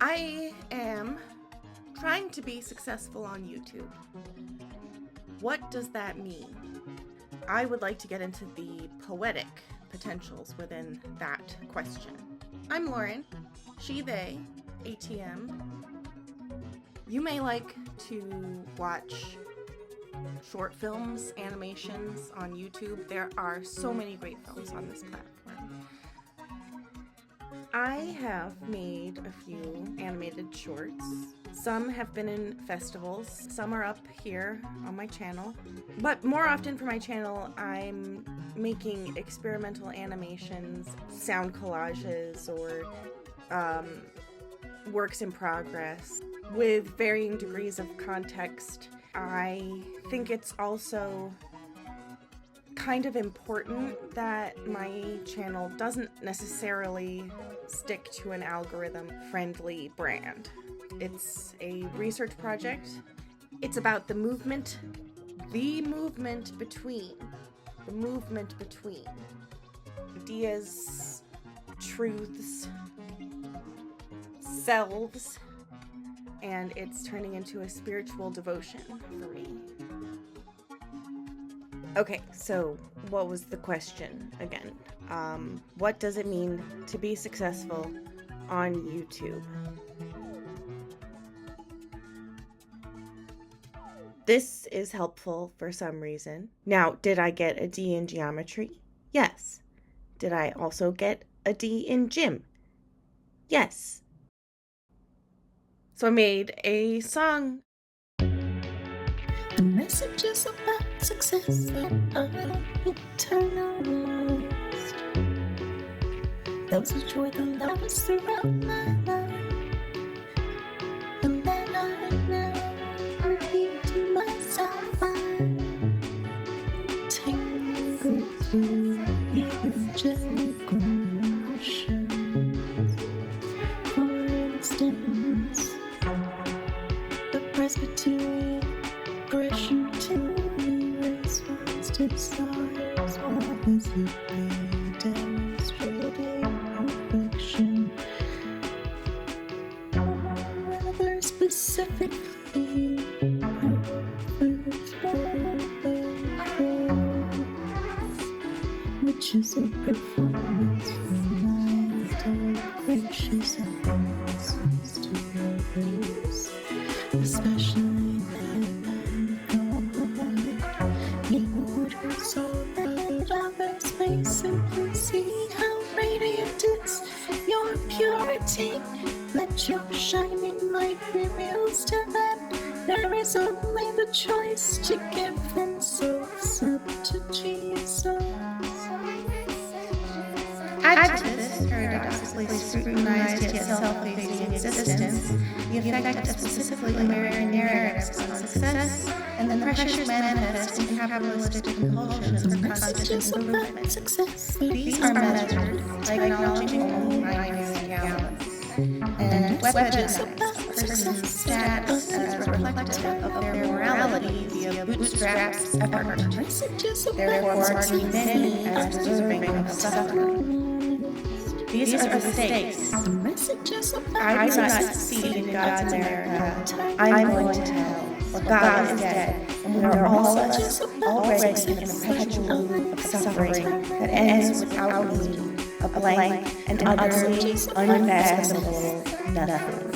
I am trying to be successful on YouTube. What does that mean? I would like to get into the poetic potentials within that question. I'm Lauren, she, they, ATM. You may like to watch short films, animations on YouTube. There are so many great films on this platform. I have made a few animated shorts. Some have been in festivals, some are up here on my channel. But more often for my channel, I'm making experimental animations, sound collages, or works in progress with varying degrees of context. I think it's also kind of important that my channel doesn't necessarily stick to an algorithm-friendly brand. It's a research project. It's about the movement between ideas, truths, selves, and it's turning into a spiritual devotion for me. Okay, so what was the question again? What does it mean to be successful on YouTube? This is helpful for some reason. Now, did I get a D in geometry? Yes. Did I also get a D in gym? Yes. So I made a song. The message is about success and eternalized. Those who joy the loudest throughout my life. And then I now repeat to myself, I'm tangled through evangelical emotions. For instance, the Presbyterian aggression to erase one's desires while visibly demonstrating affection. Rather specifically, which is a performance from my gracious advances to others, especially so that others may simply see how radiant is your purity. Let your shining light reveals to them there is only the choice to give themselves up to Jesus. Adjectives paradoxically scrutinized yet self-facing existence, the effect of specifically American narratives on success, and the pressures manifest in capitalistic compulsions for constant improvement. These are measured by acknowledging only binary realities, and weaponize a person's status as reflective of their morality via bootstraps effort, therefore marking many as deserving of suffering. These are the stakes. I do not succeed in God's America. I'm going to hell, for God is dead, and we are all already in a perpetual loop of suffering that ends without me, a blank and utterly unfathomable nothing.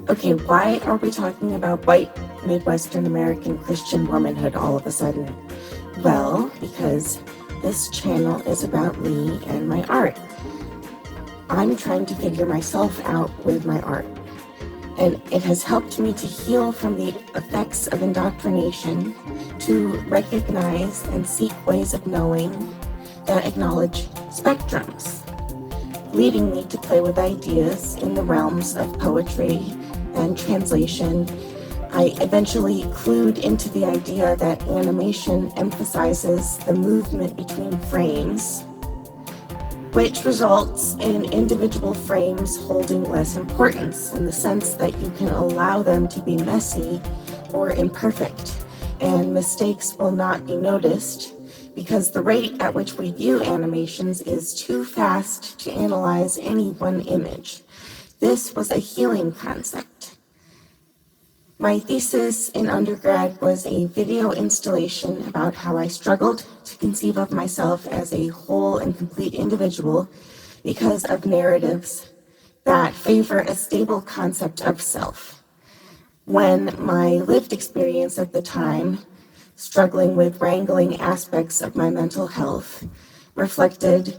Okay, why are we talking about white Midwestern American Christian womanhood all of a sudden? Well, because this channel is about me and my art. I'm trying to figure myself out with my art, and it has helped me to heal from the effects of indoctrination, to recognize and seek ways of knowing that acknowledge spectrums, leading me to play with ideas in the realms of poetry and translation. I eventually clued into the idea that animation emphasizes the movement between frames, which results in individual frames holding less importance in the sense that you can allow them to be messy or imperfect, and mistakes will not be noticed because the rate at which we view animations is too fast to analyze any one image. This was a healing concept. My thesis in undergrad was a video installation about how I struggled to conceive of myself as a whole and complete individual because of narratives that favor a stable concept of self. When my lived experience at the time, struggling with wrangling aspects of my mental health, reflected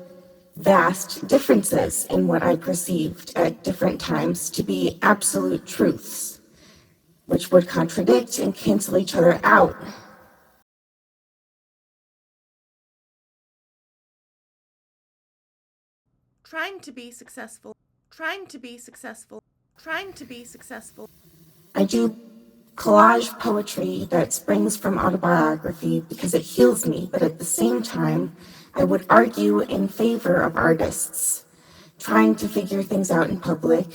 vast differences in what I perceived at different times to be absolute truths, which would contradict and cancel each other out. Trying to be successful, trying to be successful, trying to be successful. I do collage poetry that springs from autobiography because it heals me, but at the same time, I would argue in favor of artists trying to figure things out in public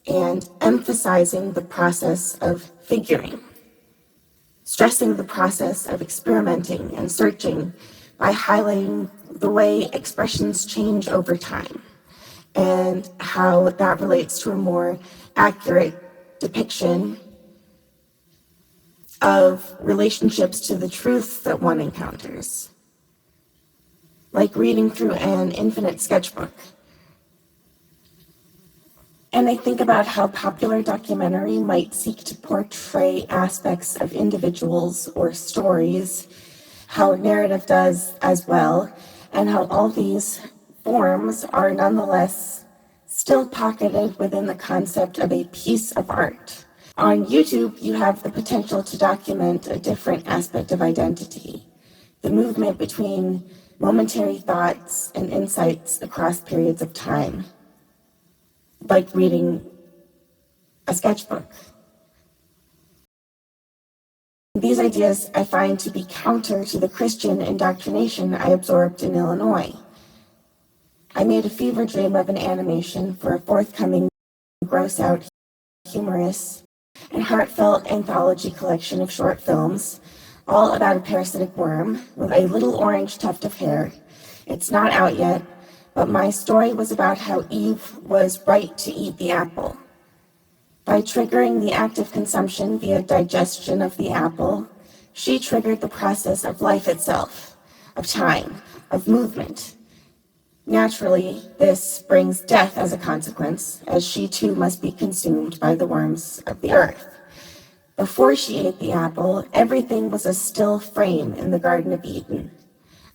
and emphasizing the process of figuring, stressing the process of experimenting and searching by highlighting the way expressions change over time and how that relates to a more accurate depiction of relationships to the truth that one encounters, like reading through an infinite sketchbook. And I think about how popular documentary might seek to portray aspects of individuals or stories, how narrative does as well, and how all these forms are nonetheless still pocketed within the concept of a piece of art. On YouTube, you have the potential to document a different aspect of identity, the movement between momentary thoughts and insights across periods of time, like reading a sketchbook. These ideas I find to be counter to the Christian indoctrination I absorbed in Illinois. I made a fever dream of an animation for a forthcoming gross-out, humorous, and heartfelt anthology collection of short films, all about a parasitic worm with a little orange tuft of hair. It's not out yet, but my story was about how Eve was right to eat the apple. By triggering the act of consumption via digestion of the apple, she triggered the process of life itself, of time, of movement. Naturally, this brings death as a consequence, as she too must be consumed by the worms of the earth. Before she ate the apple, everything was a still frame in the Garden of Eden,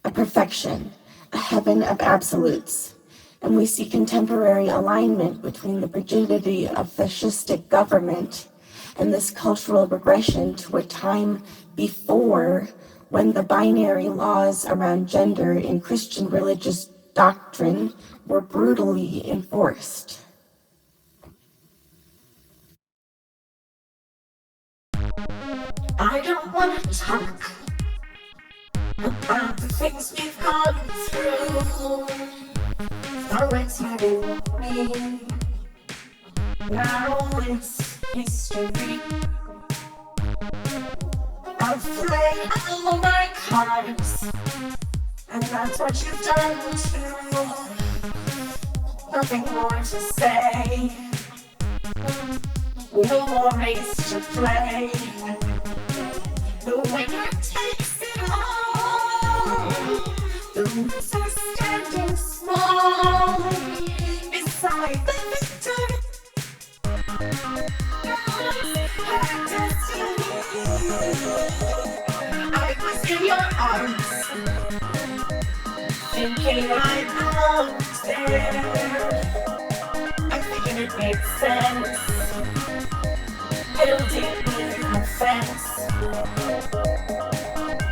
a perfection, a heaven of absolutes. And we see contemporary alignment between the rigidity of fascistic government and this cultural regression to a time before, when the binary laws around gender in Christian religious doctrine were brutally enforced. I don't want to talk about the things we've gone through. For it's hurting me. Now it's history. I've played all my cards, and that's what you've done too. Nothing more to say. No more race to play. The winner takes it all. The loser standing small beside the victor. Her destiny. I was in your arms, thinking I belonged there. I figured it made sense, building me a fence,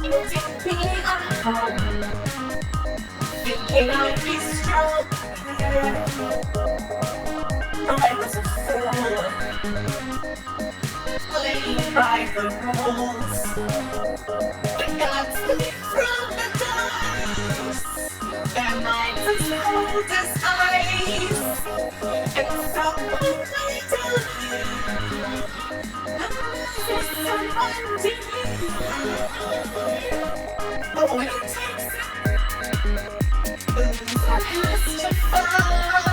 building me a home, thinking I'd be strong. I was a fool, playing by the rules. I got split from the dice. Their minds as cold as ice. And someone later, someone deep. Oh, it takes has to fall.